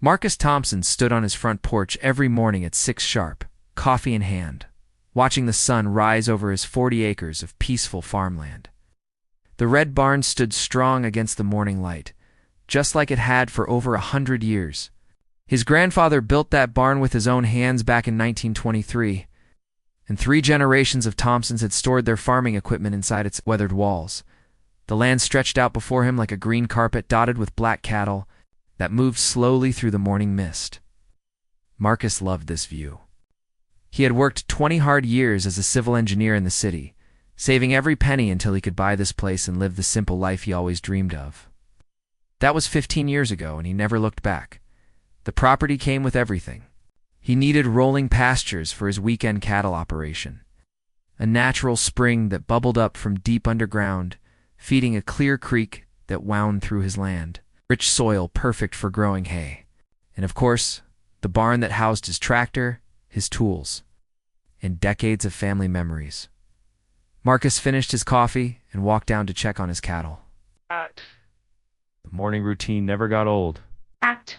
Marcus Thompson stood on his front porch every morning at 6 sharp, coffee in hand, watching the sun rise over his 40 acres of peaceful farmland. The red barn stood strong against the morning light, just like it had for over 100 years. His grandfather built that barn with his own hands back in 1923, and 3 generations of Thompsons had stored their farming equipment inside its weathered walls. The land stretched out before him like a green carpet dotted with black cattle that moved slowly through the morning mist. Marcus loved this view. He had worked 20 hard years as a civil engineer in the city, saving every penny until he could buy this place and live the simple life he always dreamed of. That was 15 years ago, and he never looked back. The property came with everything. He needed rolling pastures for his weekend cattle operation, a natural spring that bubbled up from deep underground, feeding a clear creek that wound through his land, rich soil perfect for growing hay, and of course, the barn that housed his tractor, his tools, and decades of family memories. Marcus finished his coffee and walked down to check on his cattle. Act. The morning routine never got old. Act.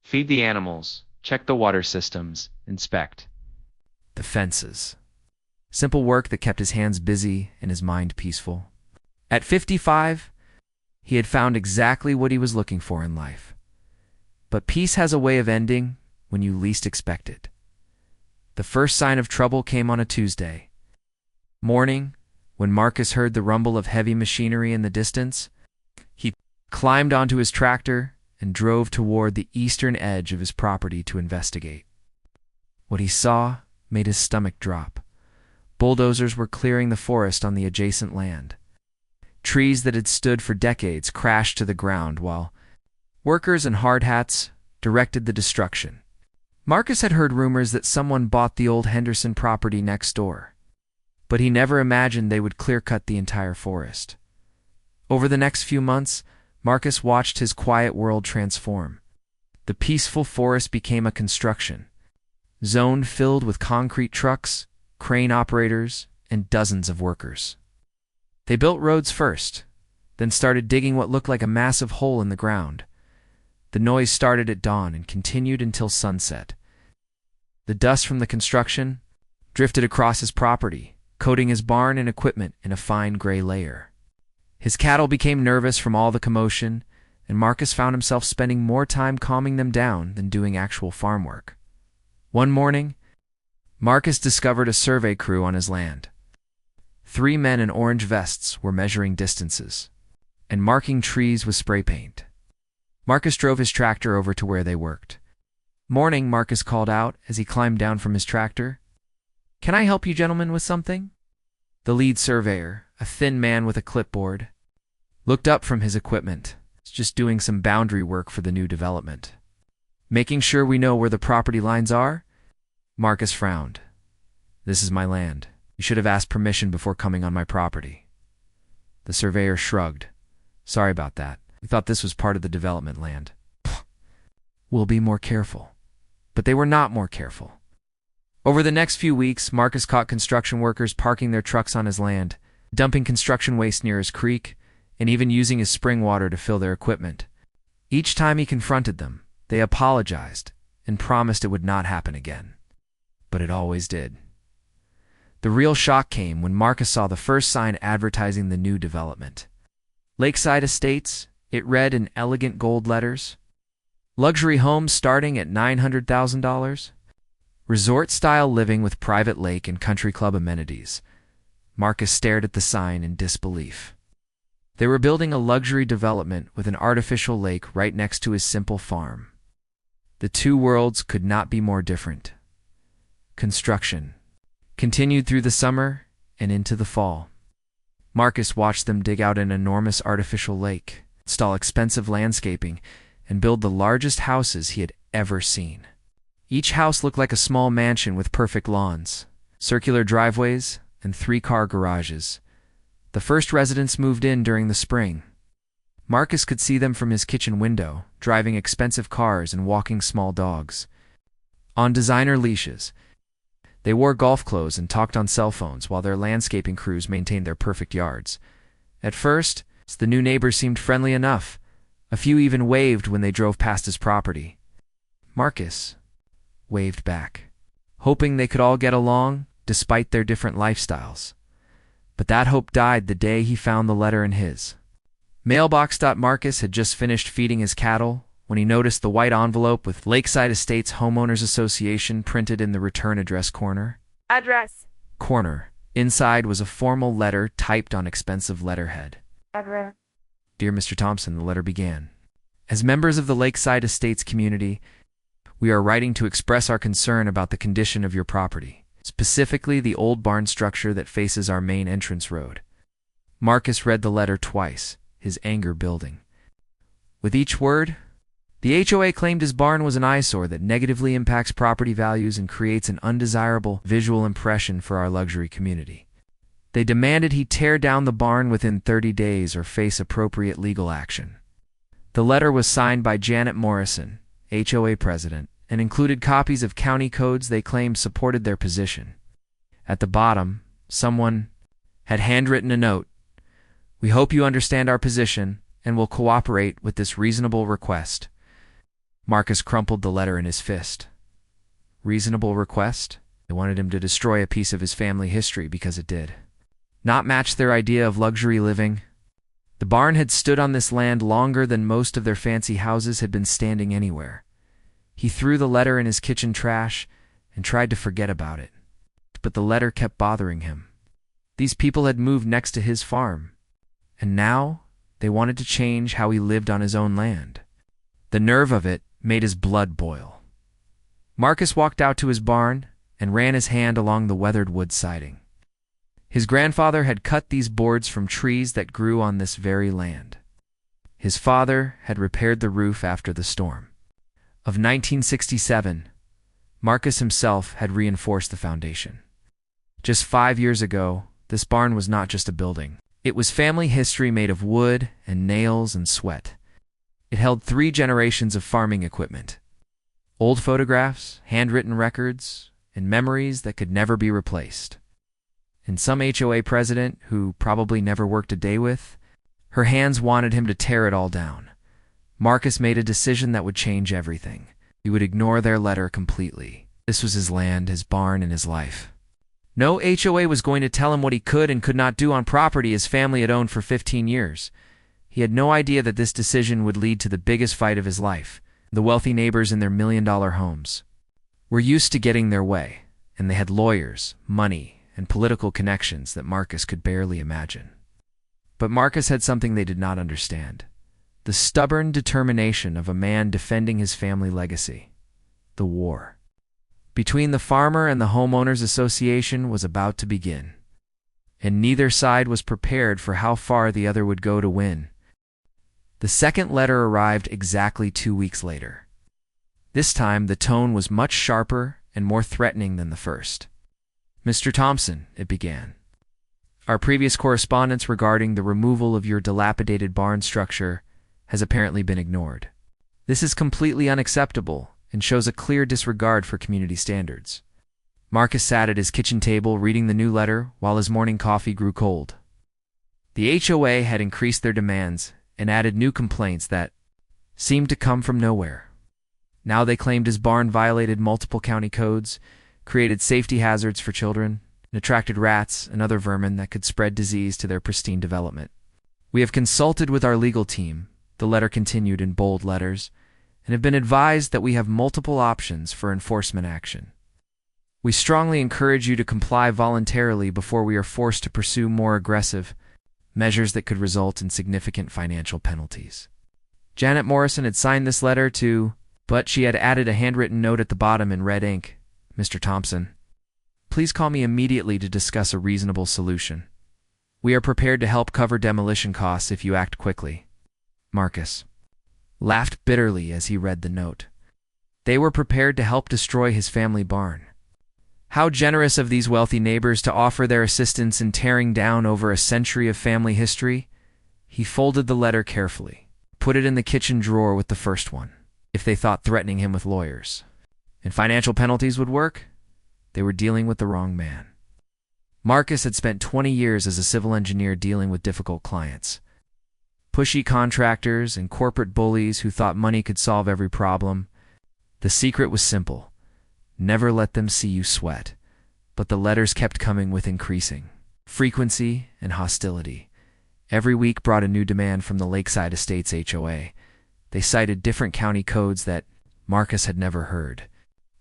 Feed the animals, check the water systems, inspect the fences. Simple work that kept his hands busy and his mind peaceful. At 55, he had found exactly what he was looking for in life. But peace has a way of ending when you least expect it. The first sign of trouble came on a Tuesday morning when Marcus heard the rumble of heavy machinery in the distance. He climbed onto his tractor and drove toward the eastern edge of his property to investigate. What he saw made his stomach drop. Bulldozers were clearing the forest on the adjacent land. Trees that had stood for decades crashed to the ground while workers in hard hats directed the destruction. Marcus had heard rumors that someone bought the old Henderson property next door, but he never imagined they would clear-cut the entire forest. Over the next few months, Marcus watched his quiet world transform. The peaceful forest became a construction zone filled with concrete trucks, crane operators, and dozens of workers. They built roads first, then started digging what looked like a massive hole in the ground. The noise started at dawn and continued until sunset. The dust from the construction drifted across his property, coating his barn and equipment in a fine gray layer. His cattle became nervous from all the commotion, and Marcus found himself spending more time calming them down than doing actual farm work. One morning, Marcus discovered a survey crew on his land. 3 men in orange vests were measuring distances and marking trees with spray paint. Marcus drove his tractor over to where they worked. "Morning," Marcus called out as he climbed down from his tractor. "Can I help you gentlemen with something?" The lead surveyor, a thin man with a clipboard, looked up from his equipment. "It's just doing some boundary work for the new development. Making sure we know where the property lines are?" Marcus frowned. "This is my land. You should have asked permission before coming on my property." The surveyor shrugged. "Sorry about that. We thought this was part of the development land." "We'll be more careful." But they were not more careful. Over the next few weeks, Marcus caught construction workers parking their trucks on his land, dumping construction waste near his creek, and even using his spring water to fill their equipment. Each time he confronted them, they apologized and promised it would not happen again. But it always did. The real shock came when Marcus saw the first sign advertising the new development. Lakeside Estates, it read in elegant gold letters. Luxury homes starting at $900,000. Resort-style living with private lake and country club amenities. Marcus stared at the sign in disbelief. They were building a luxury development with an artificial lake right next to his simple farm. The two worlds could not be more different. Construction continued through the summer and into the fall. Marcus watched them dig out an enormous artificial lake, install expensive landscaping, and build the largest houses he had ever seen. Each house looked like a small mansion with perfect lawns, circular driveways, and 3-car garages. The first residents moved in during the spring. Marcus could see them from his kitchen window, driving expensive cars and walking small dogs. On designer leashes, they wore golf clothes and talked on cell phones while their landscaping crews maintained their perfect yards. At first, the new neighbors seemed friendly enough. A few even waved when they drove past his property. Marcus waved back, hoping they could all get along despite their different lifestyles. But that hope died the day he found the letter in his mailbox. Marcus had just finished feeding his cattle when he noticed the white envelope with Lakeside Estates Homeowners Association printed in the return address corner. Inside was a formal letter typed on expensive letterhead. Dear Mr. Thompson, the letter began. As members of the Lakeside Estates community, we are writing to express our concern about the condition of your property, specifically the old barn structure that faces our main entrance road. Marcus read the letter twice, his anger building. With each word, the HOA claimed his barn was an eyesore that negatively impacts property values and creates an undesirable visual impression for our luxury community. They demanded he tear down the barn within 30 days or face appropriate legal action. The letter was signed by Janet Morrison, HOA president, and included copies of county codes they claimed supported their position. At the bottom, someone had handwritten a note. We hope you understand our position and will cooperate with this reasonable request. Marcus crumpled the letter in his fist. Reasonable request? They wanted him to destroy a piece of his family history because it did not match their idea of luxury living. The barn had stood on this land longer than most of their fancy houses had been standing anywhere. He threw the letter in his kitchen trash and tried to forget about it. But the letter kept bothering him. These people had moved next to his farm, and now they wanted to change how he lived on his own land. The nerve of it made his blood boil. Marcus walked out to his barn and ran his hand along the weathered wood siding. His grandfather had cut these boards from trees that grew on this very land. His father had repaired the roof after the storm of 1967. Marcus himself had reinforced the foundation. Just 5 years ago, this barn was not just a building. It was family history made of wood and nails and sweat. It held 3 generations of farming equipment, old photographs, handwritten records, and memories that could never be replaced. And some HOA president, who probably never worked a day with, her hands wanted him to tear it all down. Marcus made a decision that would change everything. He would ignore their letter completely. This was his land, his barn, and his life. No HOA was going to tell him what he could and could not do on property his family had owned for 15 years. He had no idea that this decision would lead to the biggest fight of his life. The wealthy neighbors in their million-dollar homes were used to getting their way, and they had lawyers, money, and political connections that Marcus could barely imagine. But Marcus had something they did not understand: the stubborn determination of a man defending his family legacy. The war between the farmer and the homeowners association was about to begin, and neither side was prepared for how far the other would go to win. The second letter arrived exactly 2 weeks later. This time the tone was much sharper and more threatening than the first. Mr. Thompson, it began. Our previous correspondence regarding the removal of your dilapidated barn structure has apparently been ignored. This is completely unacceptable and shows a clear disregard for community standards. Marcus sat at his kitchen table reading the new letter while his morning coffee grew cold. The HOA had increased their demands and added new complaints that seemed to come from nowhere. Now they claimed his barn violated multiple county codes, created safety hazards for children, and attracted rats and other vermin that could spread disease to their pristine development. We have consulted with our legal team, the letter continued in bold letters, and have been advised that we have multiple options for enforcement action. We strongly encourage you to comply voluntarily before we are forced to pursue more aggressive measures that could result in significant financial penalties. Janet Morrison had signed this letter too, but she had added a handwritten note at the bottom in red ink. Mr. Thompson, please call me immediately to discuss a reasonable solution. We are prepared to help cover demolition costs if you act quickly. Marcus laughed bitterly as he read the note. They were prepared to help destroy his family barn. How generous of these wealthy neighbors to offer their assistance in tearing down over a century of family history. He folded the letter carefully, put it in the kitchen drawer with the first one. If they thought threatening him with lawyers and financial penalties would work, they were dealing with the wrong man. Marcus had spent 20 years as a civil engineer dealing with difficult clients. Pushy contractors and corporate bullies who thought money could solve every problem. The secret was simple. Never let them see you sweat. But the letters kept coming with increasing frequency and hostility. Every week brought a new demand from the Lakeside Estates HOA. They cited different county codes that Marcus had never heard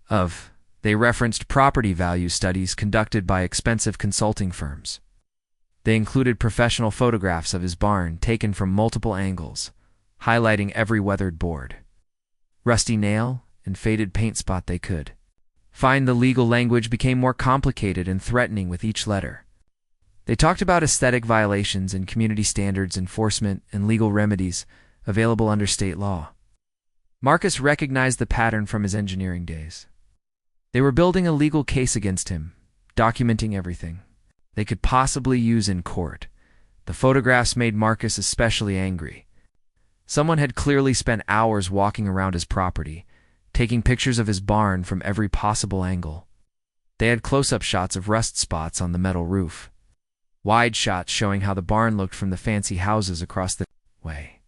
of. They referenced property value studies conducted by expensive consulting firms. They included professional photographs of his barn taken from multiple angles, highlighting every weathered board, rusty nail, and faded paint spot they could find. The legal language became more complicated and threatening with each letter. They talked about aesthetic violations and community standards enforcement and legal remedies available under state law. Marcus recognized the pattern from his engineering days. They were building a legal case against him, documenting everything they could possibly use in court. The photographs made Marcus especially angry. Someone had clearly spent hours walking around his property, taking pictures of his barn from every possible angle. They had close-up shots of rust spots on the metal roof, wide shots showing how the barn looked from the fancy houses across the way.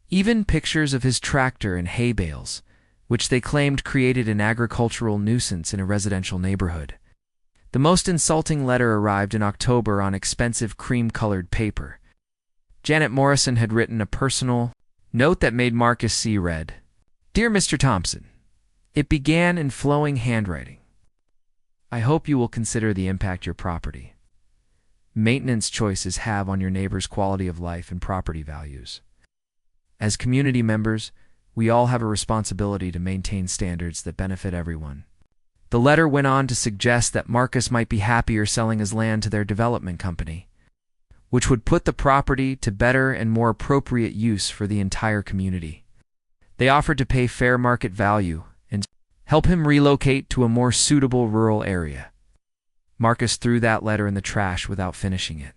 Even pictures of his tractor and hay bales, which they claimed created an agricultural nuisance in a residential neighborhood. The most insulting letter arrived in October on expensive cream-colored paper. Janet Morrison had written a personal note that made Marcus see red. "Dear Mr. Thompson," it began in flowing handwriting. "I hope you will consider the impact your property maintenance choices have on your neighbor's quality of life and property values. As community members, we all have a responsibility to maintain standards that benefit everyone." The letter went on to suggest that Marcus might be happier selling his land to their development company, which would put the property to better and more appropriate use for the entire community. They offered to pay fair market value and help him relocate to a more suitable rural area. Marcus threw that letter in the trash without finishing it.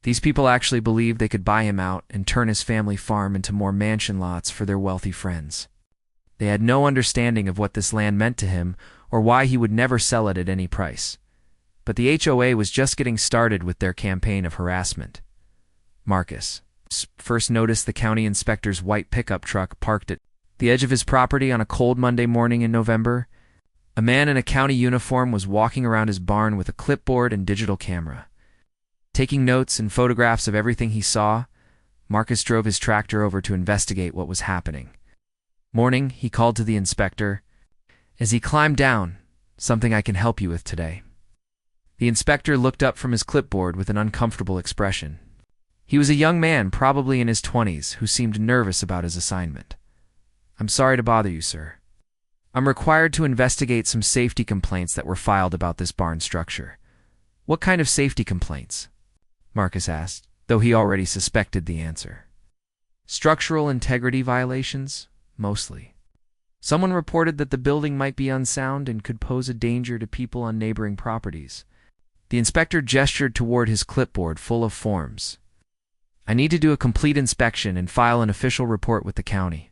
These people actually believed they could buy him out and turn his family farm into more mansion lots for their wealthy friends. They had no understanding of what this land meant to him or why he would never sell it at any price. But the HOA was just getting started with their campaign of harassment. Marcus first noticed the county inspector's white pickup truck parked at the edge of his property on a cold Monday morning in November. A man in a county uniform was walking around his barn with a clipboard and digital camera. Taking notes and photographs of everything he saw, Marcus drove his tractor over to investigate what was happening. Morning, he called to the inspector. As he climbed down, "Something I can help you with today." The inspector looked up from his clipboard with an uncomfortable expression. He was a young man, probably in his 20s, who seemed nervous about his assignment. "I'm sorry to bother you, sir. I'm required to investigate some safety complaints that were filed about this barn structure." "What kind of safety complaints?" Marcus asked, though he already suspected the answer. "Structural integrity violations, mostly. Someone reported that the building might be unsound and could pose a danger to people on neighboring properties." The inspector gestured toward his clipboard full of forms. "I need to do a complete inspection and file an official report with the county."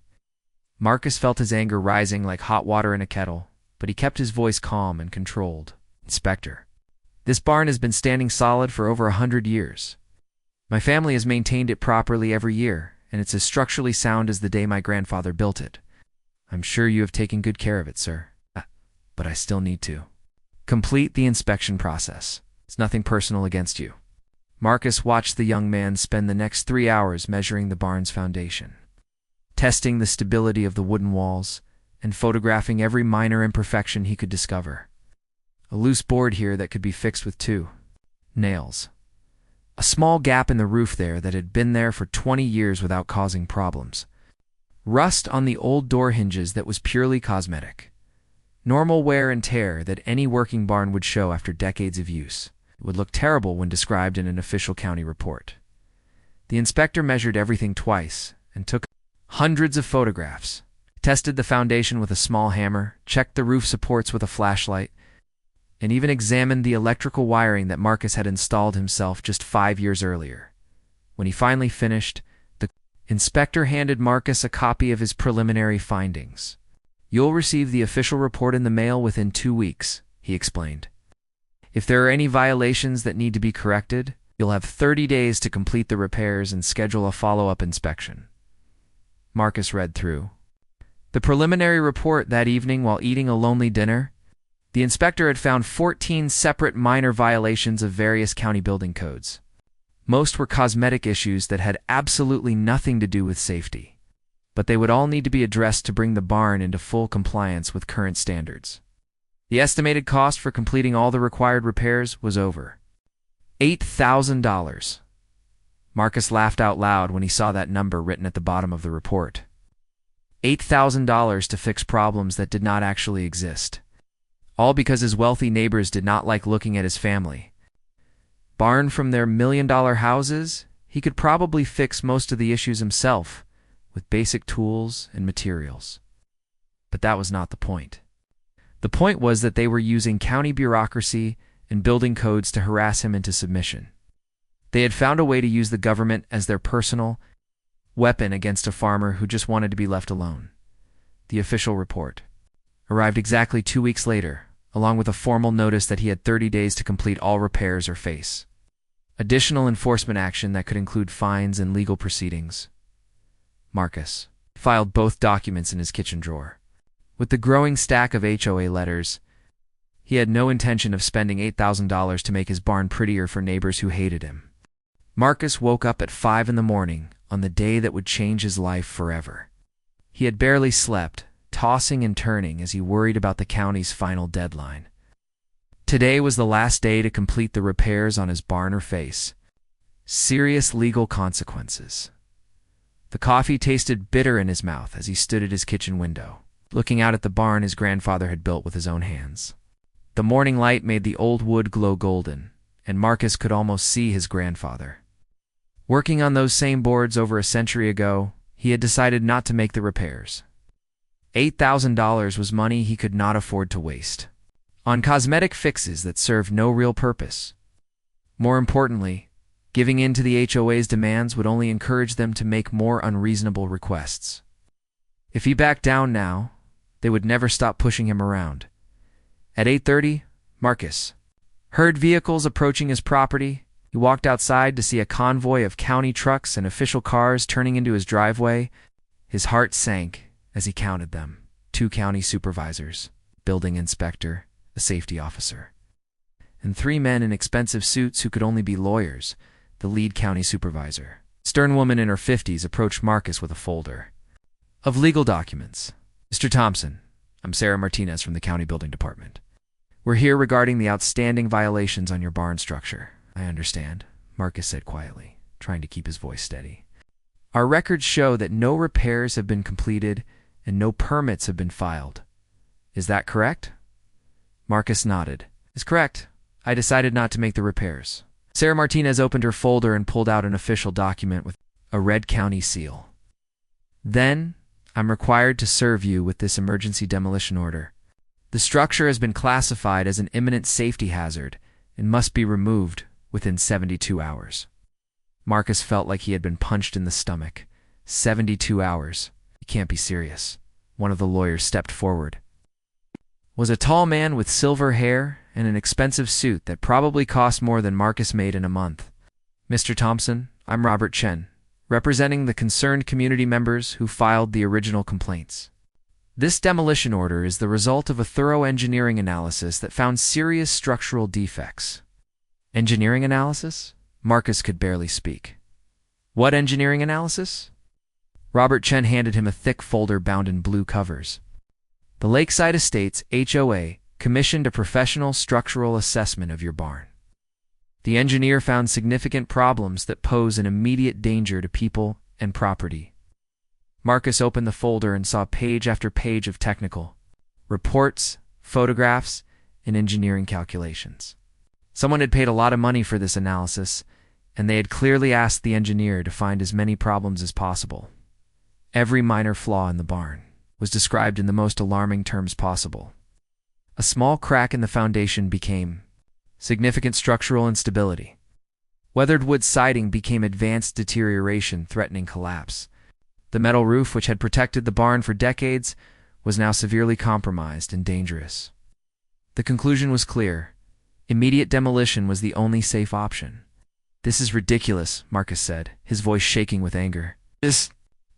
Marcus felt his anger rising like hot water in a kettle, but he kept his voice calm and controlled. "Inspector, this barn has been standing solid for over 100 years. My family has maintained it properly every year, and it's as structurally sound as the day my grandfather built it. I'm sure you have taken good care of it, sir. But I still need to complete the inspection process. It's nothing personal against you." Marcus watched the young man spend the next 3 hours measuring the barn's foundation, testing the stability of the wooden walls, and photographing every minor imperfection he could discover. A loose board here that could be fixed with 2 nails. A small gap in the roof there that had been there for 20 years without causing problems. Rust on the old door hinges that was purely cosmetic. Normal wear and tear that any working barn would show after decades of use. It would look terrible when described in an official county report. The inspector measured everything twice and took hundreds of photographs, tested the foundation with a small hammer, checked the roof supports with a flashlight, and even examined the electrical wiring that Marcus had installed himself just 5 years earlier. When he finally finished, the inspector handed Marcus a copy of his preliminary findings. "You'll receive the official report in the mail within 2 weeks," he explained. "If there are any violations that need to be corrected, you'll have 30 days to complete the repairs and schedule a follow-up inspection." Marcus read through The preliminary report that evening while eating a lonely dinner, the inspector had found 14 separate minor violations of various county building codes. Most were cosmetic issues that had absolutely nothing to do with safety, but they would all need to be addressed to bring the barn into full compliance with current standards. The estimated cost for completing all the required repairs was over $8,000. Marcus laughed out loud when he saw that number written at the bottom of the report. $8,000 to fix problems that did not actually exist. All because his wealthy neighbors did not like looking at his family. Barred from their million-dollar houses, he could probably fix most of the issues himself with basic tools and materials. But that was not the point. The point was that they were using county bureaucracy and building codes to harass him into submission. They had found a way to use the government as their personal weapon against a farmer who just wanted to be left alone. The official report arrived exactly 2 weeks later, along with a formal notice that he had 30 days to complete all repairs or face additional enforcement action that could include fines and legal proceedings. Marcus filed both documents in his kitchen drawer. With the growing stack of HOA letters, he had no intention of spending $8,000 to make his barn prettier for neighbors who hated him. Marcus woke up at 5 in the morning on the day that would change his life forever. He had barely slept, tossing and turning as he worried about the county's final deadline. Today was the last day to complete the repairs on his barn or face serious legal consequences. The coffee tasted bitter in his mouth as he stood at his kitchen window, looking out at the barn his grandfather had built with his own hands. The morning light made the old wood glow golden, and Marcus could almost see his grandfather. Working on those same boards over a century ago, he had decided not to make the repairs. $8,000 was money he could not afford to waste on cosmetic fixes that served no real purpose. More importantly, giving in to the HOA's demands would only encourage them to make more unreasonable requests. If he backed down now, they would never stop pushing him around. At 8:30, Marcus heard vehicles approaching his property. He walked outside to see a convoy of county trucks and official cars turning into his driveway. His heart sank as he counted them. 2 county supervisors, building inspector, a safety officer, and 3 men in expensive suits who could only be lawyers, the lead county supervisor. A stern woman in her 50s approached Marcus with a folder of legal documents. "Mr. Thompson, I'm Sarah Martinez from the county building department. We're here regarding the outstanding violations on your barn structure." "I understand," Marcus said quietly, trying to keep his voice steady. "Our records show that no repairs have been completed and no permits have been filed. Is that correct?" Marcus nodded. "It's correct. I decided not to make the repairs." Sarah Martinez opened her folder and pulled out an official document with a red county seal. "Then, I'm required to serve you with this emergency demolition order. The structure has been classified as an imminent safety hazard and must be removed within 72 hours. Marcus felt like he had been punched in the stomach. 72 hours. You can't be serious. One of the lawyers stepped forward. Was a tall man with silver hair and an expensive suit that probably cost more than Marcus made in a month. "Mr. Thompson, I'm Robert Chen, representing the concerned community members who filed the original complaints. This demolition order is the result of a thorough engineering analysis that found serious structural defects." "Engineering analysis?" Marcus could barely speak. "What engineering analysis?" Robert Chen handed him a thick folder bound in blue covers. "The Lakeside Estates HOA commissioned a professional structural assessment of your barn. The engineer found significant problems that pose an immediate danger to people and property." Marcus opened the folder and saw page after page of technical reports, photographs, and engineering calculations. Someone had paid a lot of money for this analysis, and they had clearly asked the engineer to find as many problems as possible. Every minor flaw in the barn was described in the most alarming terms possible. A small crack in the foundation became significant structural instability. Weathered wood siding became advanced deterioration threatening collapse. The metal roof, which had protected the barn for decades, was now severely compromised and dangerous. The conclusion was clear. Immediate demolition was the only safe option. "This is ridiculous," Marcus said, his voice shaking with anger. "This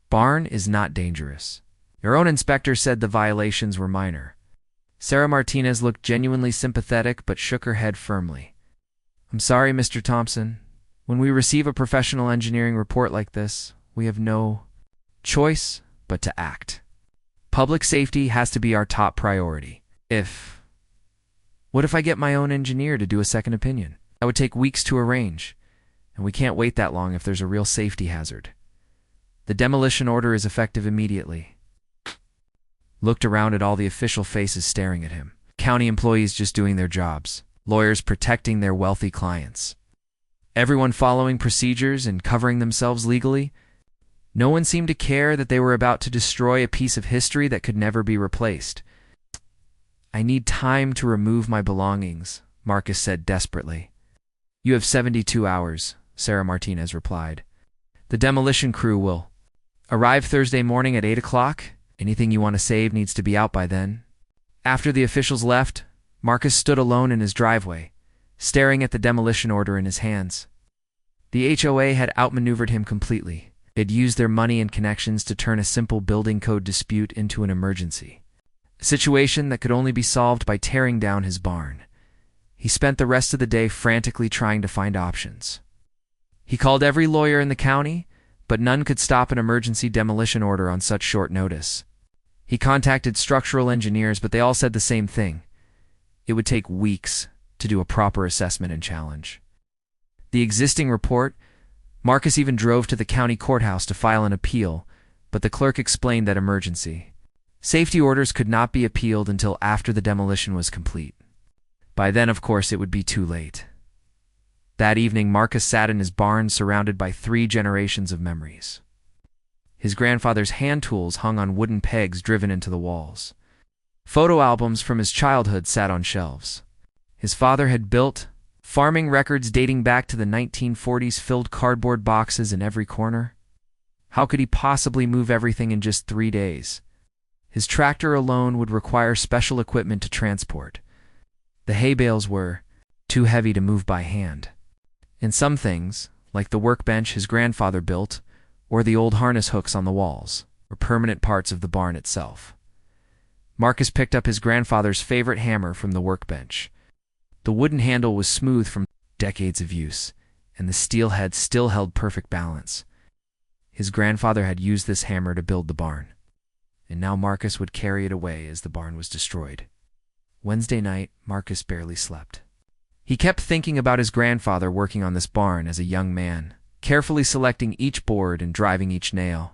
barn is not dangerous. Your own inspector said the violations were minor. Sarah Martinez looked genuinely sympathetic but shook her head firmly. I'm sorry, Mr. Thompson. When we receive a professional engineering report like this, we have no choice but to act. Public safety has to be our top priority. What if I get my own engineer to do a second opinion? That would take weeks to arrange, and we can't wait that long if there's a real safety hazard. The demolition order is effective immediately. Looked around at all the official faces staring at him. County employees just doing their jobs. Lawyers protecting their wealthy clients. Everyone following procedures and covering themselves legally. No one seemed to care that they were about to destroy a piece of history that could never be replaced. I need time to remove my belongings, Marcus said desperately. You have 72 hours, Sarah Martinez replied. The demolition crew will arrive Thursday morning at 8 o'clock. Anything you want to save needs to be out by then. After the officials left, Marcus stood alone in his driveway, staring at the demolition order in his hands. The HOA had outmaneuvered him completely. They'd used their money and connections to turn a simple building code dispute into an emergency. A situation that could only be solved by tearing down his barn. He spent the rest of the day frantically trying to find options. He called every lawyer in the county, but none could stop an emergency demolition order on such short notice. He contacted structural engineers, but they all said the same thing. It would take weeks to do a proper assessment and challenge. The existing report, Marcus even drove to the county courthouse to file an appeal, but the clerk explained that emergency safety orders could not be appealed until after the demolition was complete. By then, of course, it would be too late. That evening, Marcus sat in his barn surrounded by 3 generations of memories. His grandfather's hand tools hung on wooden pegs driven into the walls. Photo albums from his childhood sat on shelves. His father had built farming records dating back to the 1940s filled cardboard boxes in every corner. How could he possibly move everything in just 3 days? His tractor alone would require special equipment to transport. The hay bales were too heavy to move by hand. And some things, like the workbench his grandfather built, or the old harness hooks on the walls, were permanent parts of the barn itself. Marcus picked up his grandfather's favorite hammer from the workbench. The wooden handle was smooth from decades of use, and the steel head still held perfect balance. His grandfather had used this hammer to build the barn, and now Marcus would carry it away as the barn was destroyed. Wednesday night, Marcus barely slept. He kept thinking about his grandfather working on this barn as a young man, carefully selecting each board and driving each nail.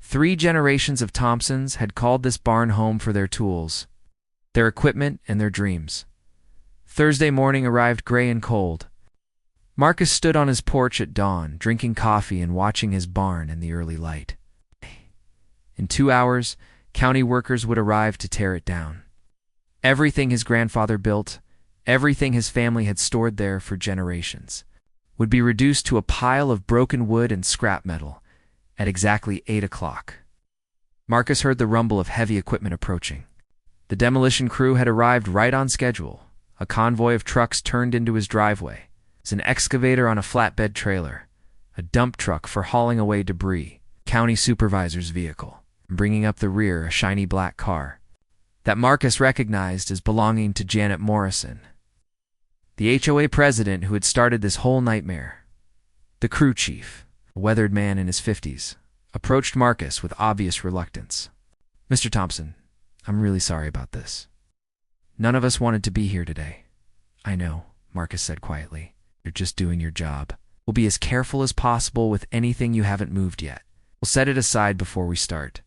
3 generations of Thompsons had called this barn home for their tools, their equipment, and their dreams. Thursday morning arrived gray and cold. Marcus stood on his porch at dawn, drinking coffee and watching his barn in the early light. In 2 hours, county workers would arrive to tear it down. Everything his grandfather built, everything his family had stored there for generations, would be reduced to a pile of broken wood and scrap metal at exactly 8 o'clock. Marcus heard the rumble of heavy equipment approaching. The demolition crew had arrived right on schedule. A convoy of trucks turned into his driveway. It was an excavator on a flatbed trailer, a dump truck for hauling away debris, county supervisor's vehicle, and bringing up the rear a shiny black car that Marcus recognized as belonging to Janet Morrison, the HOA president who had started this whole nightmare. The crew chief, a weathered man in his 50s, approached Marcus with obvious reluctance. Mr. Thompson, I'm really sorry about this. None of us wanted to be here today. I know, Marcus said quietly. You're just doing your job. We'll be as careful as possible with anything you haven't moved yet. We'll set it aside before we start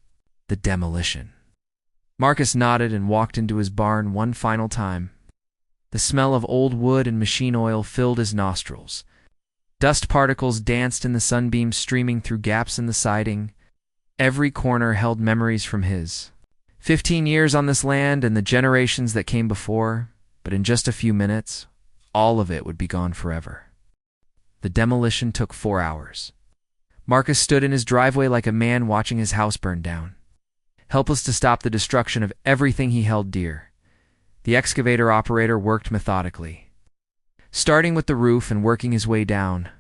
the demolition. Marcus nodded and walked into his barn one final time. The smell of old wood and machine oil filled his nostrils. Dust particles danced in the sunbeams streaming through gaps in the siding. Every corner held memories from his 15 years on this land and the generations that came before, but in just a few minutes, all of it would be gone forever. The demolition took 4 hours. Marcus stood in his driveway like a man watching his house burn down, helpless to stop the destruction of everything he held dear. The excavator operator worked methodically, starting with the roof and working his way down.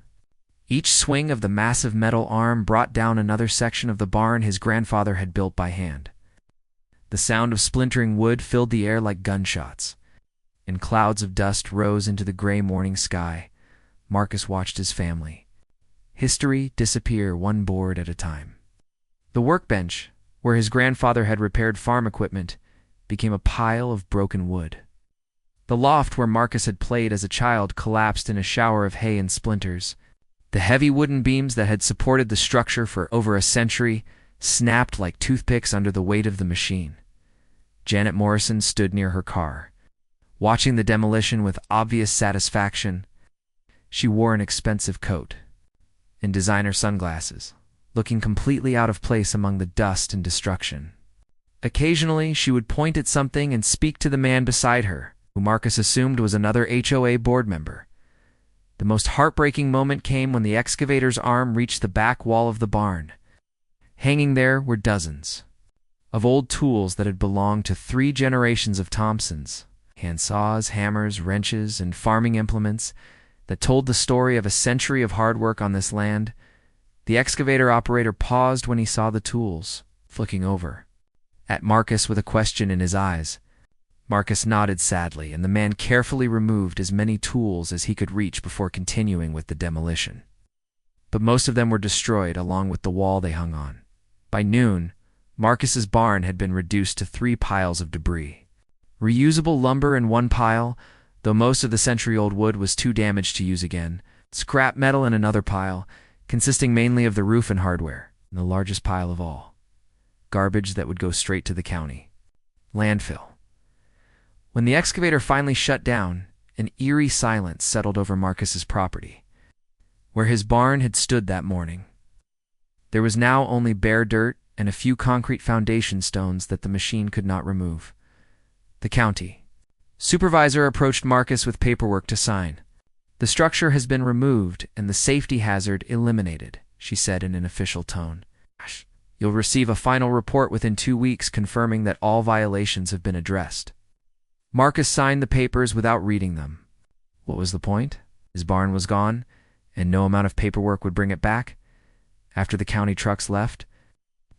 Each swing of the massive metal arm brought down another section of the barn his grandfather had built by hand. The sound of splintering wood filled the air like gunshots, and clouds of dust rose into the gray morning sky. Marcus watched his family, history disappear one board at a time. The workbench, where his grandfather had repaired farm equipment, became a pile of broken wood. The loft where Marcus had played as a child collapsed in a shower of hay and splinters. The heavy wooden beams that had supported the structure for over a century snapped like toothpicks under the weight of the machine. Janet Morrison stood near her car, watching the demolition with obvious satisfaction. She wore an expensive coat and designer sunglasses, looking completely out of place among the dust and destruction. Occasionally, she would point at something and speak to the man beside her, who Marcus assumed was another HOA board member. The most heartbreaking moment came when the excavator's arm reached the back wall of the barn. Hanging there were dozens of old tools that had belonged to 3 generations of Thompsons, handsaws, hammers, wrenches, and farming implements that told the story of a century of hard work on this land. The excavator operator paused when he saw the tools, looking over at Marcus with a question in his eyes. Marcus nodded sadly, and the man carefully removed as many tools as he could reach before continuing with the demolition. But most of them were destroyed along with the wall they hung on. By noon, Marcus's barn had been reduced to 3 piles of debris. Reusable lumber in one pile, though most of the century-old wood was too damaged to use again. Scrap metal in another pile, consisting mainly of the roof and hardware. And the largest pile of all, garbage that would go straight to the county. Landfill. When the excavator finally shut down, an eerie silence settled over Marcus's property, where his barn had stood that morning. There was now only bare dirt and a few concrete foundation stones that the machine could not remove. The county supervisor approached Marcus with paperwork to sign. "The structure has been removed and the safety hazard eliminated," she said in an official tone. "You'll receive a final report within 2 weeks confirming that all violations have been addressed." Marcus signed the papers without reading them. What was the point? His barn was gone, and no amount of paperwork would bring it back. After the county trucks left,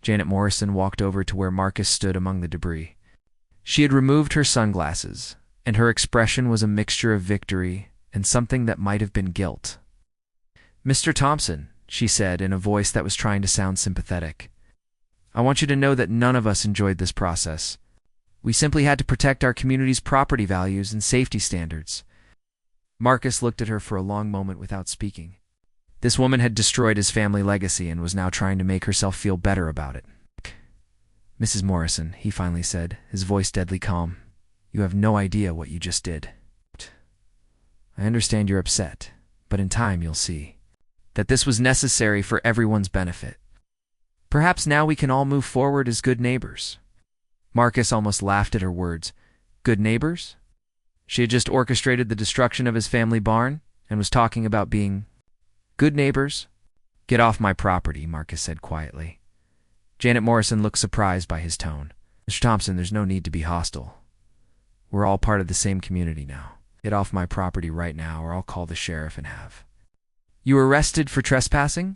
Janet Morrison walked over to where Marcus stood among the debris. She had removed her sunglasses, and her expression was a mixture of victory and something that might have been guilt. "Mr. Thompson," she said in a voice that was trying to sound sympathetic, "I want you to know that none of us enjoyed this process. We simply had to protect our community's property values and safety standards." Marcus looked at her for a long moment without speaking. This woman had destroyed his family legacy and was now trying to make herself feel better about it. "Mrs. Morrison," he finally said, his voice deadly calm, "you have no idea what you just did. I understand you're upset, but in time you'll see that this was necessary for everyone's benefit. Perhaps now we can all move forward as good neighbors." Marcus almost laughed at her words. Good neighbors? She had just orchestrated the destruction of his family barn and was talking about being good neighbors. "Get off my property," Marcus said quietly. Janet Morrison looked surprised by his tone. "Mr. Thompson, there's no need to be hostile. We're all part of the same community now. Get off my property right now or I'll call the sheriff and have you arrested for trespassing?"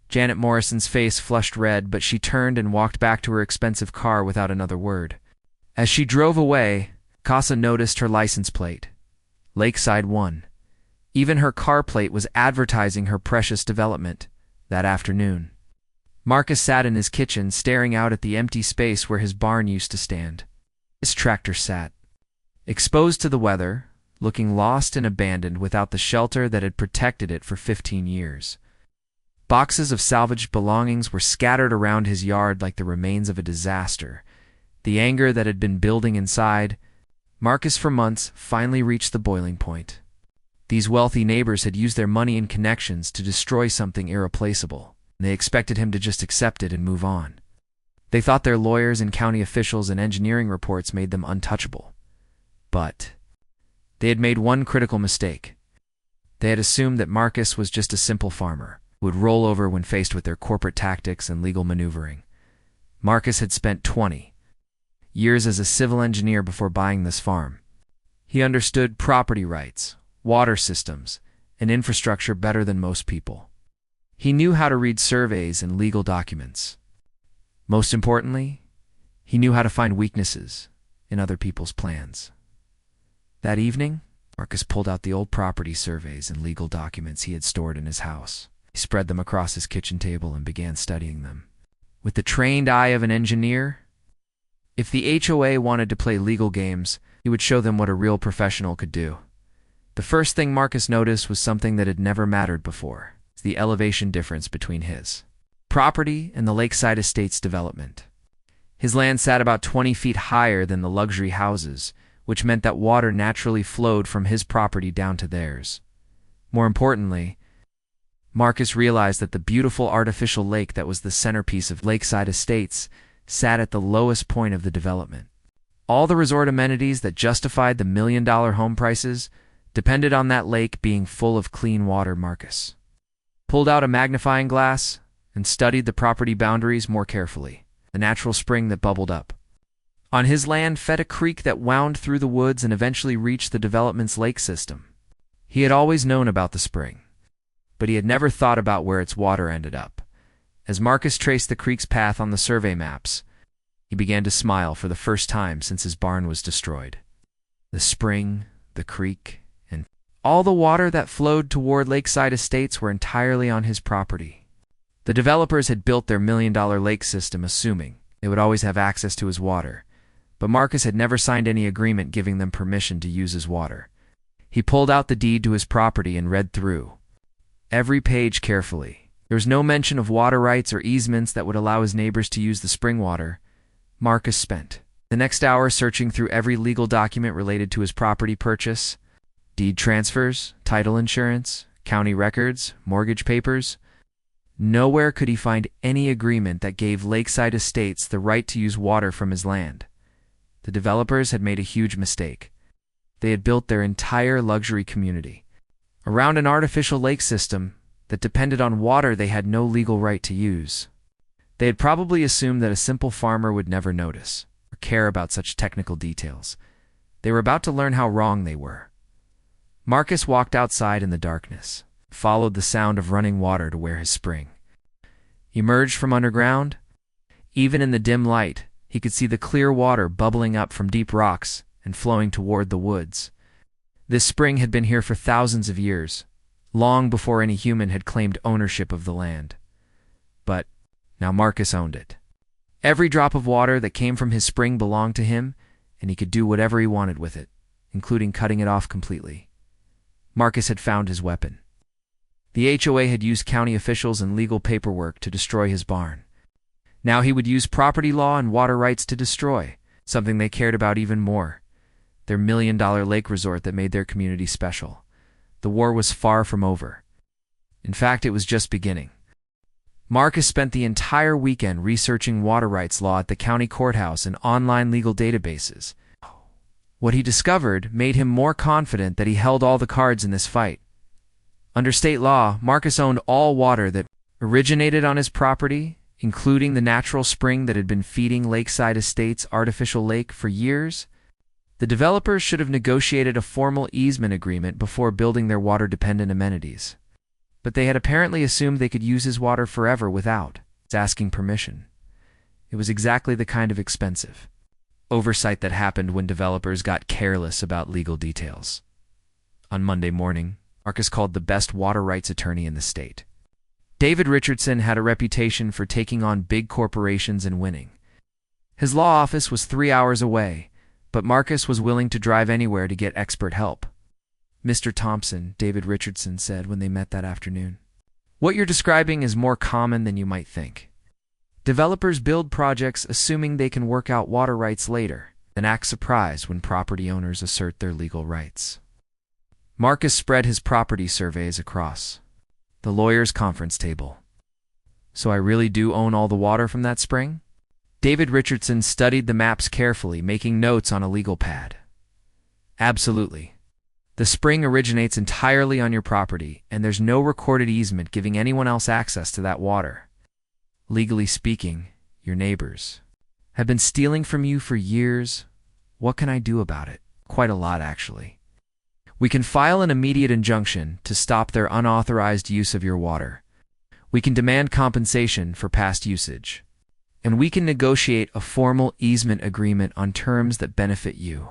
Janet Morrison's face flushed red, but she turned and walked back to her expensive car without another word. As she drove away, Casa noticed her license plate. Lakeside 1. Even her car plate was advertising her precious development that afternoon. Marcus sat in his kitchen staring out at the empty space where his barn used to stand. His tractor sat, exposed to the weather, looking lost and abandoned without the shelter that had protected it for 15 years. Boxes of salvaged belongings were scattered around his yard like the remains of a disaster. The anger that had been building inside Marcus for months finally reached the boiling point. These wealthy neighbors had used their money and connections to destroy something irreplaceable, and they expected him to just accept it and move on. They thought their lawyers and county officials and engineering reports made them untouchable. But they had made one critical mistake. They had assumed that Marcus was just a simple farmer who would roll over when faced with their corporate tactics and legal maneuvering. Marcus had spent 20 years as a civil engineer before buying this farm. He understood property rights, water systems, and infrastructure better than most people. He knew how to read surveys and legal documents. Most importantly, he knew how to find weaknesses in other people's plans. That evening, Marcus pulled out the old property surveys and legal documents he had stored in his house. He spread them across his kitchen table and began studying them. With the trained eye of an engineer, if the HOA wanted to play legal games, he would show them what a real professional could do. The first thing Marcus noticed was something that had never mattered before: the elevation difference between his property and the Lakeside Estates development. His land sat about 20 feet higher than the luxury houses, which meant that water naturally flowed from his property down to theirs. More importantly, Marcus realized that the beautiful artificial lake that was the centerpiece of Lakeside Estates sat at the lowest point of the development. All the resort amenities that justified the million-dollar home prices depended on that lake being full of clean water. Marcus pulled out a magnifying glass and studied the property boundaries more carefully. The natural spring that bubbled up on his land fed a creek that wound through the woods and eventually reached the development's lake system. He had always known about the spring, but he had never thought about where its water ended up. As Marcus traced the creek's path on the survey maps, he began to smile for the first time since his barn was destroyed. The spring, the creek, and all the water that flowed toward Lakeside Estates were entirely on his property. The developers had built their million-dollar lake system assuming they would always have access to his water, but Marcus had never signed any agreement giving them permission to use his water. He pulled out the deed to his property and read through every page carefully. There was no mention of water rights or easements that would allow his neighbors to use the spring water. Marcus spent the next hour searching through every legal document related to his property purchase: deed transfers, title insurance, county records, mortgage papers. Nowhere could he find any agreement that gave Lakeside Estates the right to use water from his land. The developers had made a huge mistake. They had built their entire luxury community around an artificial lake system that depended on water they had no legal right to use. They had probably assumed that a simple farmer would never notice or care about such technical details. They were about to learn how wrong they were. Marcus walked outside in the darkness, followed the sound of running water to where his spring emerged from underground. Even in the dim light, he could see the clear water bubbling up from deep rocks and flowing toward the woods. This spring had been here for thousands of years, long before any human had claimed ownership of the land. But now Marcus owned it. Every drop of water that came from his spring belonged to him, and he could do whatever he wanted with it, including cutting it off completely. Marcus had found his weapon. The HOA had used county officials and legal paperwork to destroy his barn. Now he would use property law and water rights to destroy something they cared about even more: their million-dollar lake resort that made their community special. The war was far from over. In fact, it was just beginning. Marcus spent the entire weekend researching water rights law at the county courthouse and online legal databases. What he discovered made him more confident that he held all the cards in this fight. Under state law, Marcus owned all water that originated on his property, including the natural spring that had been feeding Lakeside Estates' artificial lake for years. The developers should have negotiated a formal easement agreement before building their water-dependent amenities. But they had apparently assumed they could use his water forever without asking permission. It was exactly the kind of expensive oversight that happened when developers got careless about legal details. On Monday morning, Marcus called the best water rights attorney in the state. David Richardson had a reputation for taking on big corporations and winning. His law office was 3 hours away, but Marcus was willing to drive anywhere to get expert help. "Mr. Thompson," David Richardson said when they met that afternoon, "what you're describing is more common than you might think. Developers build projects assuming they can work out water rights later, then act surprised when property owners assert their legal rights." Marcus spread his property surveys across the lawyer's conference table. "So I really do own all the water from that spring?" David Richardson studied the maps carefully, making notes on a legal pad. "Absolutely. The spring originates entirely on your property, and there's no recorded easement giving anyone else access to that water. Legally speaking, your neighbors have been stealing from you for years. What can I do about it? Quite a lot, actually. We can file an immediate injunction to stop their unauthorized use of your water. We can demand compensation for past usage. And we can negotiate a formal easement agreement on terms that benefit you.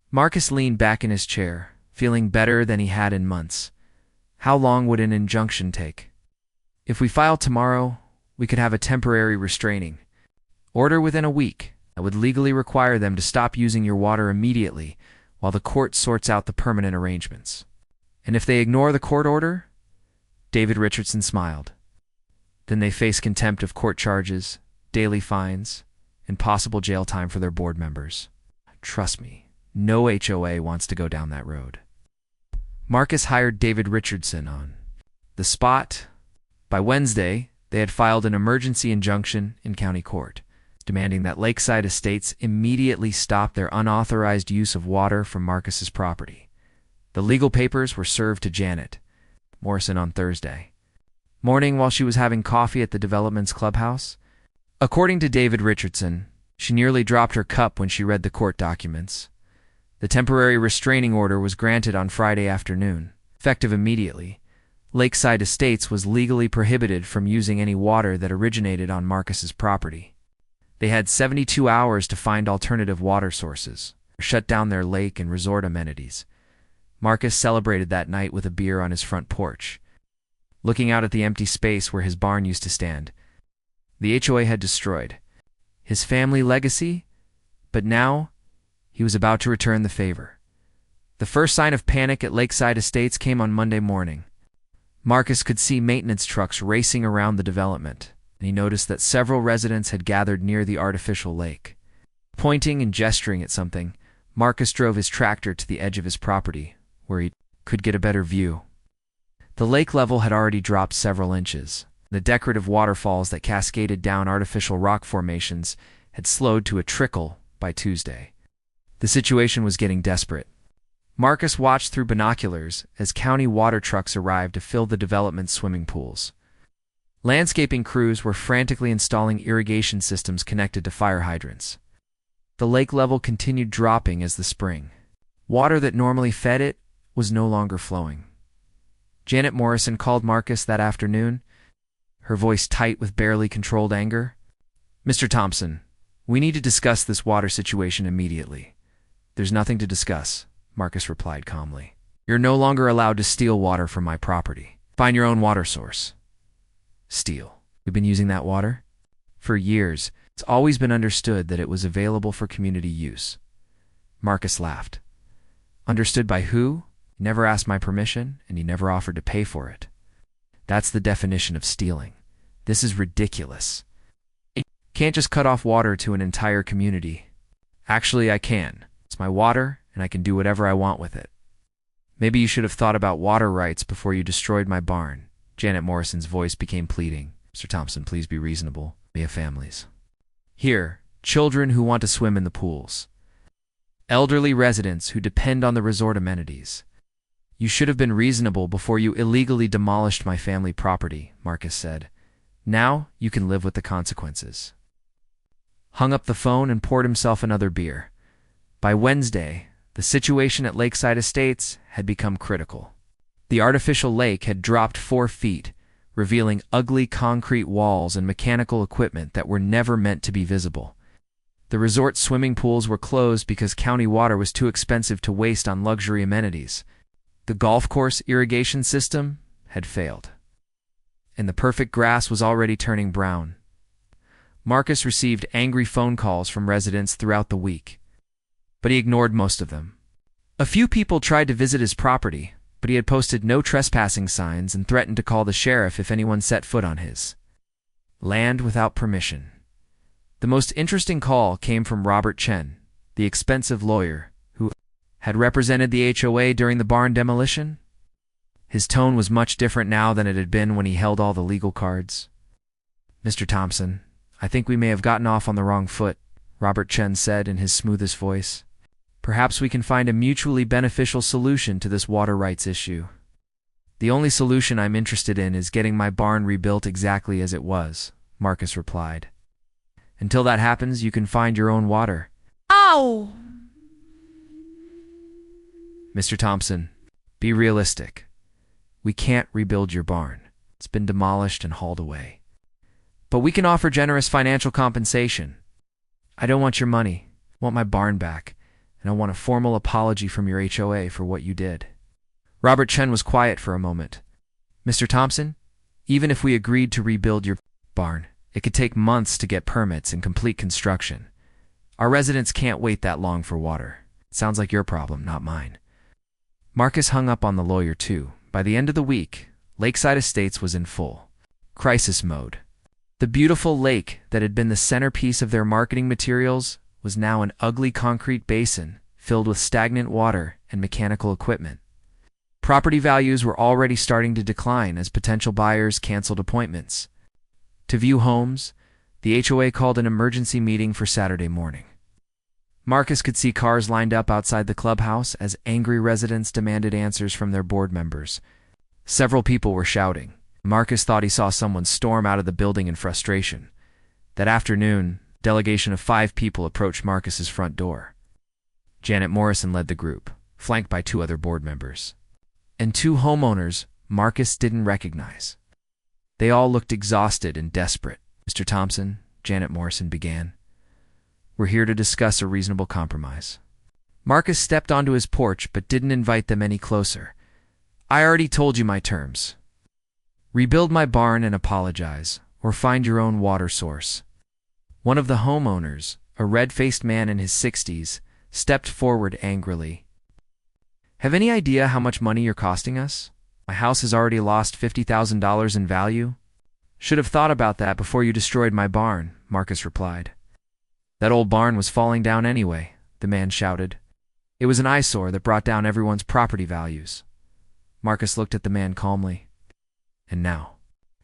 Marcus leaned back in his chair, feeling better than he had in months. How long would an injunction take? If we filed tomorrow, we could have a temporary restraining order within a week that would legally require them to stop using your water immediately while the court sorts out the permanent arrangements. And if they ignore the court order? David Richardson smiled. Then they face contempt of court charges, daily fines, and possible jail time for their board members. Trust me, no HOA wants to go down that road. Marcus hired David Richardson on the spot. By Wednesday, they had filed an emergency injunction in county court, demanding that Lakeside Estates immediately stop their unauthorized use of water from Marcus's property. The legal papers were served to Janet Morrison on Thursday morning while she was having coffee at the development's clubhouse. According to David Richardson, she nearly dropped her cup when she read the court documents. The temporary restraining order was granted on Friday afternoon, effective immediately. Lakeside Estates was legally prohibited from using any water that originated on Marcus's property. They had 72 hours to find alternative water sources, or shut down their lake and resort amenities. Marcus celebrated that night with a beer on his front porch, looking out at the empty space where his barn used to stand. The HOA had destroyed his family legacy, but now he was about to return the favor. The first sign of panic at Lakeside Estates came on Monday morning. Marcus could see maintenance trucks racing around the development, and he noticed that several residents had gathered near the artificial lake. Pointing and gesturing at something, Marcus drove his tractor to the edge of his property, where he could get a better view. The lake level had already dropped several inches. The decorative waterfalls that cascaded down artificial rock formations had slowed to a trickle by Tuesday. The situation was getting desperate. Marcus watched through binoculars as county water trucks arrived to fill the development's swimming pools. Landscaping crews were frantically installing irrigation systems connected to fire hydrants. The lake level continued dropping as the spring. Water that normally fed it was no longer flowing. Janet Morrison called Marcus that afternoon, her voice tight with barely controlled anger. "Mr. Thompson, we need to discuss this water situation immediately." "There's nothing to discuss," Marcus replied calmly. "You're no longer allowed to steal water from my property. Find your own water source." "Steal? We've been using that water?" "For years. It's always been understood that it was available for community use." Marcus laughed. "Understood by who? He never asked my permission, and he never offered to pay for it. That's the definition of stealing. This is ridiculous. You can't just cut off water to an entire community." "Actually, I can. It's my water, and I can do whatever I want with it." "Maybe you should have thought about water rights before you destroyed my barn." Janet Morrison's voice became pleading. "Mr. Thompson, please be reasonable. We have families here, children who want to swim in the pools, elderly residents who depend on the resort amenities. You should have been reasonable before you illegally demolished my family property," Marcus said. "Now you can live with the consequences." Hung up the phone and poured himself another beer. By Wednesday, the situation at Lakeside Estates had become critical. The artificial lake had dropped 4 feet, revealing ugly concrete walls and mechanical equipment that were never meant to be visible. The resort swimming pools were closed because county water was too expensive to waste on luxury amenities. The golf course irrigation system had failed, and the perfect grass was already turning brown. Marcus received angry phone calls from residents throughout the week, but he ignored most of them. A few people tried to visit his property, but he had posted no trespassing signs and threatened to call the sheriff if anyone set foot on his land without permission. The most interesting call came from Robert Chen, the expensive lawyer who had represented the HOA during the barn demolition. His tone was much different now than it had been when he held all the legal cards. "Mr. Thompson, I think we may have gotten off on the wrong foot," Robert Chen said in his smoothest voice. "Perhaps we can find a mutually beneficial solution to this water rights issue. The only solution I'm interested in is getting my barn rebuilt exactly as it was," Marcus replied. "Until that happens, you can find your own water." Ow! "Mr. Thompson, be realistic. We can't rebuild your barn. It's been demolished and hauled away. But we can offer generous financial compensation. I don't want your money. I want my barn back, and I want a formal apology from your HOA for what you did. Robert Chen was quiet for a moment. Mr. Thompson, even if we agreed to rebuild your barn, it could take months to get permits and complete construction. Our residents can't wait that long for water. It sounds like your problem, not mine. Marcus hung up on the lawyer too. By the end of the week, Lakeside Estates was in full crisis mode. The beautiful lake that had been the centerpiece of their marketing materials was now an ugly concrete basin filled with stagnant water and mechanical equipment. Property values were already starting to decline as potential buyers canceled appointments. To view homes, the HOA called an emergency meeting for Saturday morning. Marcus could see cars lined up outside the clubhouse as angry residents demanded answers from their board members. Several people were shouting. Marcus thought he saw someone storm out of the building in frustration. That afternoon, a delegation of 5 people approached Marcus's front door. Janet Morrison led the group, flanked by 2 other board members. And 2 homeowners Marcus didn't recognize. They all looked exhausted and desperate. Mr. Thompson, Janet Morrison began. We're here to discuss a reasonable compromise. Marcus stepped onto his porch but didn't invite them any closer. I already told you my terms. Rebuild my barn and apologize, or find your own water source. One of the homeowners, a red-faced man in his 60s, stepped forward angrily. Have any idea how much money you're costing us? My house has already lost $50,000 in value. Should have thought about that before you destroyed my barn, Marcus replied. That old barn was falling down anyway, the man shouted. It was an eyesore that brought down everyone's property values. Marcus looked at the man calmly. And now,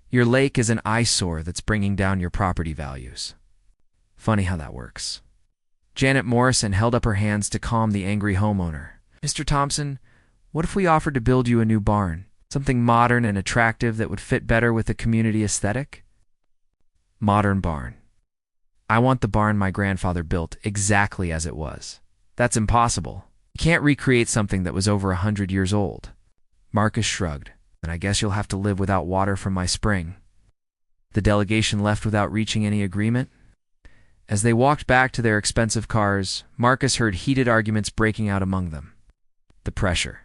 your lake is an eyesore that's bringing down your property values. Funny how that works. Janet Morrison held up her hands to calm the angry homeowner. Mr. Thompson, what if we offered to build you a new barn? Something modern and attractive that would fit better with the community aesthetic? Modern barn. I want the barn my grandfather built exactly as it was. That's impossible. You can't recreate something that was over 100 years old. Marcus shrugged. Then I guess you'll have to live without water from my spring. The delegation left without reaching any agreement. As they walked back to their expensive cars, Marcus heard heated arguments breaking out among them. The pressure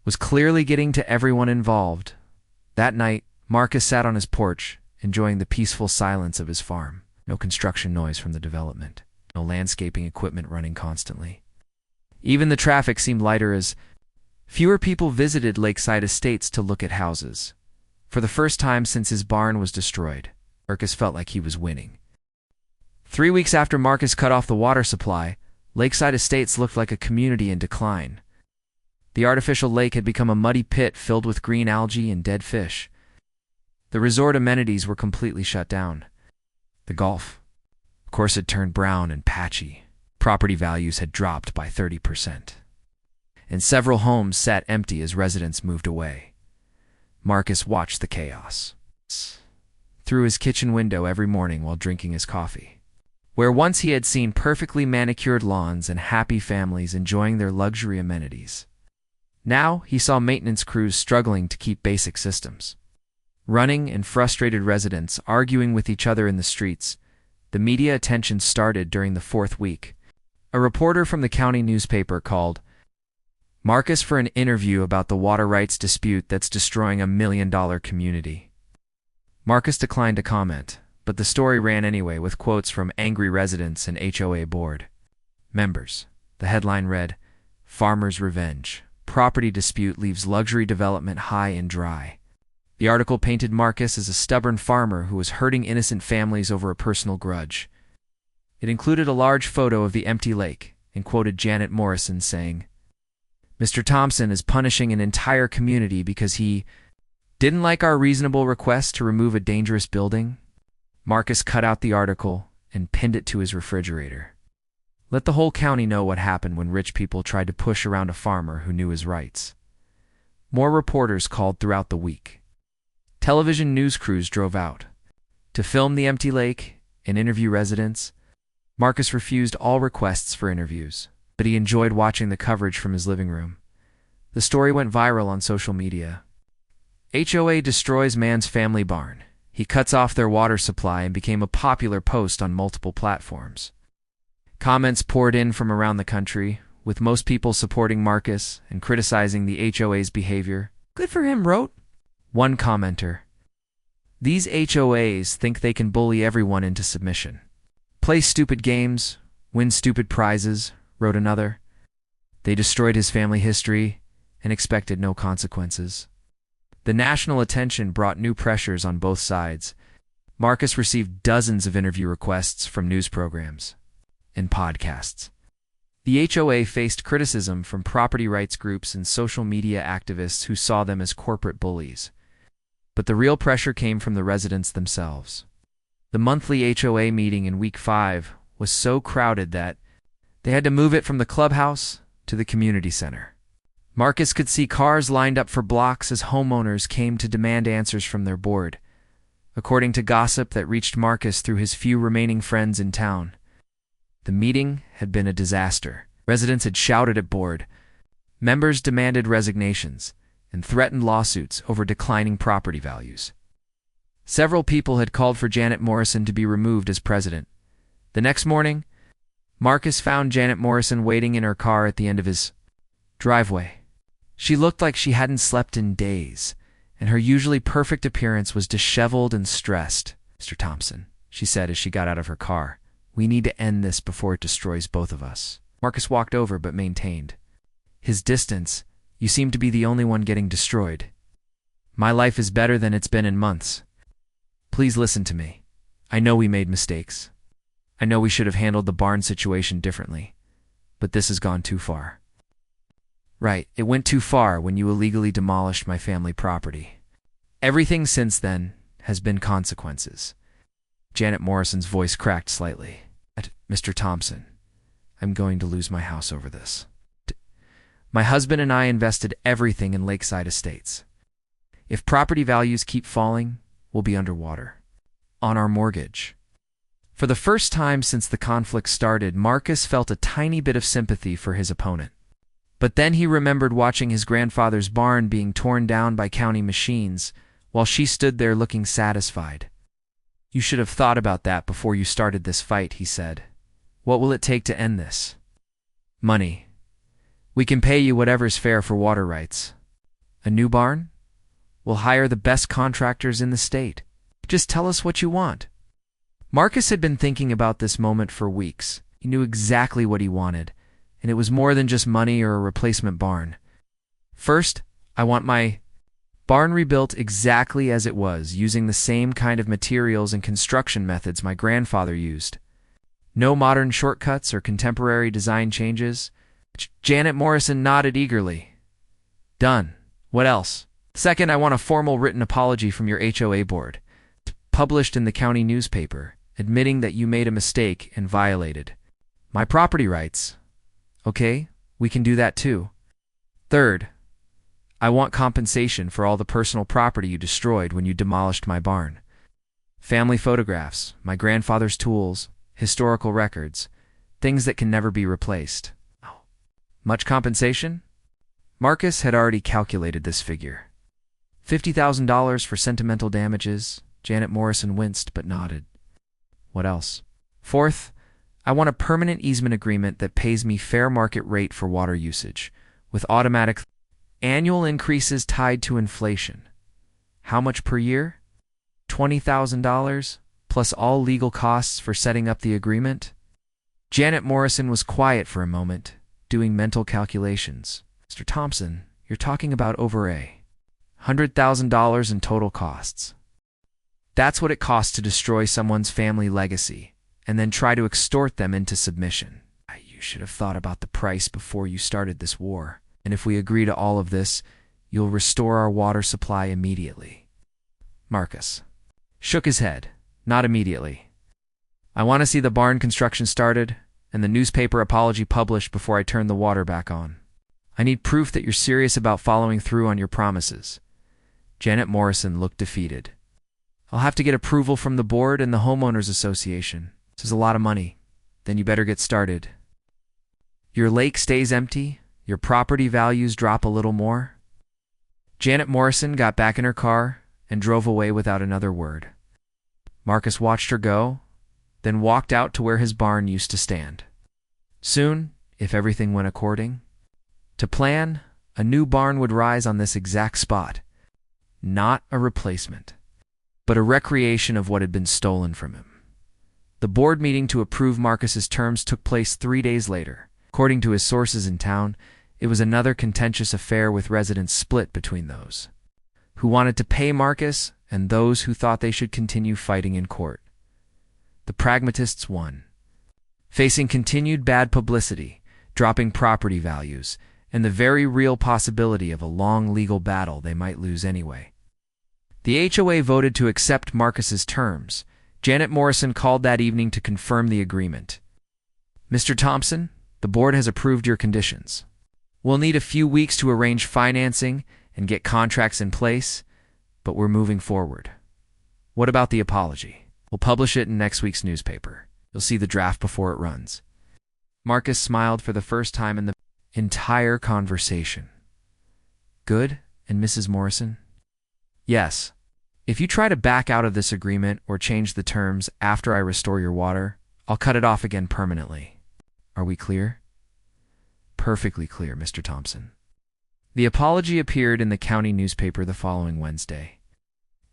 was clearly getting to everyone involved. That night, Marcus sat on his porch, enjoying the peaceful silence of his farm. No construction noise from the development. No landscaping equipment running constantly. Even the traffic seemed lighter as fewer people visited Lakeside Estates to look at houses. For the first time since his barn was destroyed, Marcus felt like he was winning. 3 weeks after Marcus cut off the water supply, Lakeside Estates looked like a community in decline. The artificial lake had become a muddy pit filled with green algae and dead fish. The resort amenities were completely shut down. The golf course had turned brown and patchy. Property values had dropped by 30%. And several homes sat empty as residents moved away. Marcus watched the chaos through his kitchen window every morning while drinking his coffee. Where once he had seen perfectly manicured lawns and happy families enjoying their luxury amenities, now he saw maintenance crews struggling to keep basic systems running and frustrated residents arguing with each other in the streets. The media attention started during the 4th week. A reporter from the county newspaper called Marcus for an interview about the water rights dispute that's destroying a $1 million community. Marcus declined to comment, but the story ran anyway with quotes from angry residents and HOA board members. The headline read, Farmer's Revenge. Property dispute leaves luxury development high and dry. The article painted Marcus as a stubborn farmer who was hurting innocent families over a personal grudge. It included a large photo of the empty lake and quoted Janet Morrison saying, Mr. Thompson is punishing an entire community because he didn't like our reasonable request to remove a dangerous building. Marcus cut out the article and pinned it to his refrigerator. Let the whole county know what happened when rich people tried to push around a farmer who knew his rights. More reporters called throughout the week. Television news crews drove out to film the empty lake and interview residents. Marcus refused all requests for interviews, but he enjoyed watching the coverage from his living room. The story went viral on social media. HOA destroys man's family barn. He cuts off their water supply and became a popular post on multiple platforms. Comments poured in from around the country, with most people supporting Marcus and criticizing the HOA's behavior. "Good for him," wrote one commenter. "These HOAs think they can bully everyone into submission. Play stupid games, win stupid prizes," wrote another. "They destroyed his family history and expected no consequences." The national attention brought new pressures on both sides. Marcus received dozens of interview requests from news programs and podcasts. The HOA faced criticism from property rights groups and social media activists who saw them as corporate bullies. But the real pressure came from the residents themselves. The monthly HOA meeting in week 5 was so crowded that they had to move it from the clubhouse to the community center. Marcus could see cars lined up for blocks as homeowners came to demand answers from their board. According to gossip that reached Marcus through his few remaining friends in town, the meeting had been a disaster. Residents had shouted at board. Members demanded resignations and threatened lawsuits over declining property values. Several people had called for Janet Morrison to be removed as president. The next morning, Marcus found Janet Morrison waiting in her car at the end of his driveway. She looked like she hadn't slept in days, and her usually perfect appearance was disheveled and stressed. "Mr. Thompson," she said as she got out of her car, "we need to end this before it destroys both of us." Marcus walked over but maintained his distance. "You seem to be the only one getting destroyed. My life is better than it's been in months. Please listen to me. I know we made mistakes. I know we should have handled the barn situation differently, but this has gone too far." "Right, it went too far when you illegally demolished my family property. Everything since then has been consequences." Janet Morrison's voice cracked slightly. "Mr. Thompson, I'm going to lose my house over this. My husband and I invested everything in Lakeside Estates. If property values keep falling, we'll be underwater. On our mortgage." For the first time since the conflict started, Marcus felt a tiny bit of sympathy for his opponent. But then he remembered watching his grandfather's barn being torn down by county machines, while she stood there looking satisfied. "You should have thought about that before you started this fight," he said. "What will it take to end this?" "Money. We can pay you whatever's fair for water rights." "A new barn? We'll hire the best contractors in the state. Just tell us what you want." Marcus had been thinking about this moment for weeks. He knew exactly what he wanted, and it was more than just money or a replacement barn. "First, I want my barn rebuilt exactly as it was, using the same kind of materials and construction methods my grandfather used. No modern shortcuts or contemporary design changes." Janet Morrison nodded eagerly. "Done. What else?" "Second, I want a formal written apology from your HOA board, published in the county newspaper, admitting that you made a mistake and violated my property rights." "Okay, we can do that too." "Third, I want compensation for all the personal property you destroyed when you demolished my barn. Family photographs, my grandfather's tools, historical records, things that can never be replaced." "Much compensation?" Marcus had already calculated this figure. $50,000 for sentimental damages. Janet Morrison winced but nodded. "What else?" "Fourth, I want a permanent easement agreement that pays me fair market rate for water usage, with automatic annual increases tied to inflation." "How much per year?" $20,000, plus all legal costs for setting up the agreement." Janet Morrison was quiet for a moment, doing mental calculations. "Mr. Thompson, you're talking about over $100,000 in total costs. That's what it costs to destroy someone's family legacy and then try to extort them into submission. You should have thought about the price before you started this war. And if we agree to all of this, you'll restore our water supply immediately." Marcus shook his head. "Not immediately. I want to see the barn construction started and the newspaper apology published before I turn the water back on. I need proof that you're serious about following through on your promises." Janet Morrison looked defeated. "I'll have to get approval from the board and the homeowners association. This is a lot of money. Then you better get started. Your lake stays empty, your property values drop a little more." Janet Morrison got back in her car and drove away without another word. Marcus watched her go, then walked out to where his barn used to stand. Soon, if everything went according to plan, a new barn would rise on this exact spot. Not a replacement, but a recreation of what had been stolen from him. The board meeting to approve Marcus's terms took place 3 days later. According to his sources in town, it was another contentious affair with residents split between those who wanted to pay Marcus and those who thought they should continue fighting in court. The pragmatists won, facing continued bad publicity, dropping property values, and the very real possibility of a long legal battle they might lose anyway. The HOA voted to accept Marcus's terms. Janet Morrison called that evening to confirm the agreement. "Mr. Thompson, the board has approved your conditions. We'll need a few weeks to arrange financing and get contracts in place, but we're moving forward. What about the apology? We'll publish it in next week's newspaper. You'll see the draft before it runs." Marcus smiled for the first time in the entire conversation. "Good, and Mrs. Morrison?" "Yes. If you try to back out of this agreement or change the terms after I restore your water, I'll cut it off again permanently. Are we clear?" "Perfectly clear, Mr. Thompson." The apology appeared in the county newspaper the following Wednesday.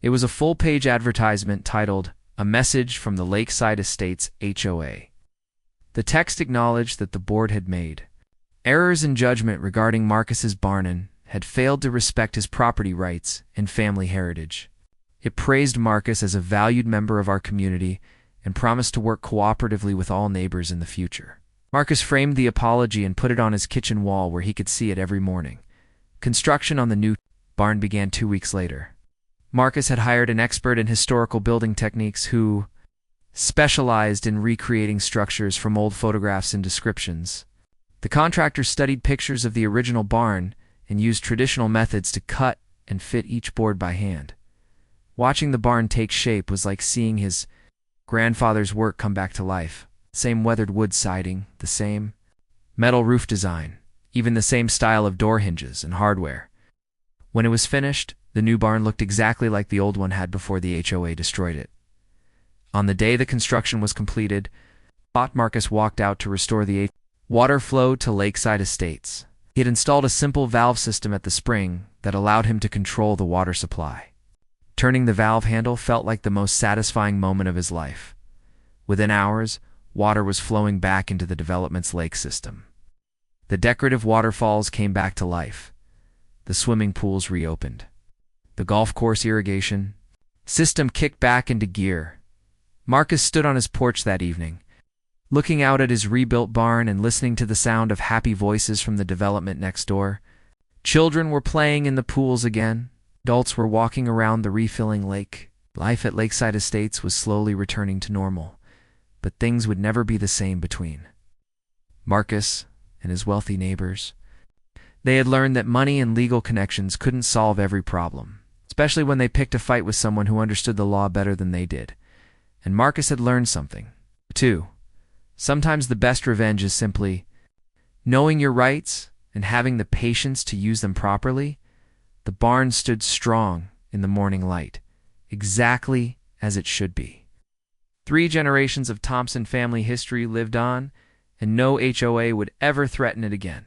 It was a full-page advertisement titled, "A Message from the Lakeside Estates HOA." The text acknowledged that the board had made errors in judgment regarding Marcus's barn and had failed to respect his property rights and family heritage. It praised Marcus as a valued member of our community and promised to work cooperatively with all neighbors in the future. Marcus framed the apology and put it on his kitchen wall where he could see it every morning. Construction on the new barn began 2 weeks later. Marcus had hired an expert in historical building techniques who specialized in recreating structures from old photographs and descriptions. The contractor studied pictures of the original barn and used traditional methods to cut and fit each board by hand. Watching the barn take shape was like seeing his grandfather's work come back to life. Same weathered wood siding, the same metal roof design, even the same style of door hinges and hardware. When it was finished, the new barn looked exactly like the old one had before the HOA destroyed it. On the day the construction was completed, Marcus walked out to restore the water flow to Lakeside Estates. He had installed a simple valve system at the spring that allowed him to control the water supply. Turning the valve handle felt like the most satisfying moment of his life. Within hours, water was flowing back into the development's lake system. The decorative waterfalls came back to life. The swimming pools reopened. The golf course irrigation system kicked back into gear. Marcus stood on his porch that evening, looking out at his rebuilt barn and listening to the sound of happy voices from the development next door. Children were playing in the pools again. Adults were walking around the refilling lake. Life at Lakeside Estates was slowly returning to normal, but things would never be the same between Marcus and his wealthy neighbors. They had learned that money and legal connections couldn't solve every problem, especially when they picked a fight with someone who understood the law better than they did. And Marcus had learned something, too. Sometimes the best revenge is simply knowing your rights and having the patience to use them properly. The barn stood strong in the morning light, exactly as it should be. 3 generations of Thompson family history lived on, and no HOA would ever threaten it again.